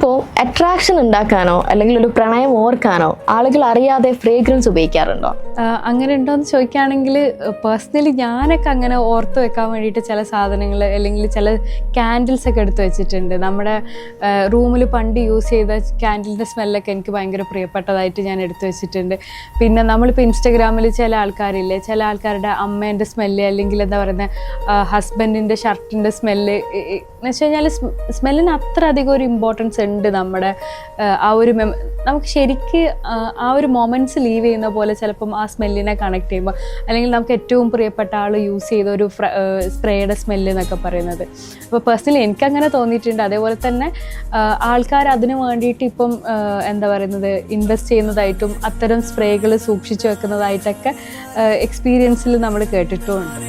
ഇപ്പോൾ അട്രാക്ഷൻ ഉണ്ടാക്കാനോ അല്ലെങ്കിൽ ഒരു പ്രണയം ഓർക്കാനോ ആളുകൾ അറിയാതെ ഫ്രേഗ്രൻസ് ഉപയോഗിക്കാറുണ്ടോ? അങ്ങനെ ഉണ്ടോയെന്ന് ചോദിക്കുകയാണെങ്കിൽ പേഴ്സണലി ഞാനൊക്കെ അങ്ങനെ ഓർത്ത് വെക്കാൻ വേണ്ടിയിട്ട് ചില സാധനങ്ങൾ അല്ലെങ്കിൽ ചില ക്യാൻഡിൽസ് ഒക്കെ എടുത്ത് വെച്ചിട്ടുണ്ട്. നമ്മുടെ റൂമിൽ പണ്ട് യൂസ് ചെയ്ത ക്യാൻഡിലിൻ്റെ സ്മെല്ലൊക്കെ എനിക്ക് ഭയങ്കര പ്രിയപ്പെട്ടതായിട്ട് ഞാൻ എടുത്ത് വെച്ചിട്ടുണ്ട്. പിന്നെ നമ്മളിപ്പോൾ ഇൻസ്റ്റഗ്രാമിൽ ചില ആൾക്കാരില്ലേ, ചില ആൾക്കാരുടെ അമ്മേൻ്റെ സ്മെല്ല് അല്ലെങ്കിൽ എന്താ പറയുന്നത് ഹസ്ബൻഡിൻ്റെ ഷർട്ടിൻ്റെ സ്മെല്ല് എന്ന് വെച്ച് കഴിഞ്ഞാൽ സ്മെല്ലിന് അത്ര അധികം ഒരു ഇമ്പോർട്ടൻസ് ഉണ്ട് നമ്മുടെ ആ ഒരു നമുക്ക് ശരിക്ക് ആ ഒരു മൊമെൻറ്റ്സ് ലീവ് ചെയ്യുന്ന പോലെ ചിലപ്പം ആ സ്മെല്ലിനെ കണക്ട് ചെയ്യുമ്പോൾ അല്ലെങ്കിൽ നമുക്ക് ഏറ്റവും പ്രിയപ്പെട്ട ആൾ യൂസ് ചെയ്ത ഒരു സ്പ്രേയുടെ സ്മെല്ല് എന്നൊക്കെ പറയുന്നത്. അപ്പോൾ പേഴ്സണലി എനിക്കങ്ങനെ തോന്നിയിട്ടുണ്ട്. അതേപോലെ തന്നെ ആൾക്കാർ അതിന് വേണ്ടിയിട്ട് ഇപ്പം എന്താ പറയുന്നത് ഇൻവെസ്റ്റ് ചെയ്യുന്നതായിട്ടും അത്തരം സ്പ്രേകൾ സൂക്ഷിച്ചു വെക്കുന്നതായിട്ടൊക്കെ എക്സ്പീരിയൻസിൽ നമ്മൾ കേട്ടിട്ടുമുണ്ട്.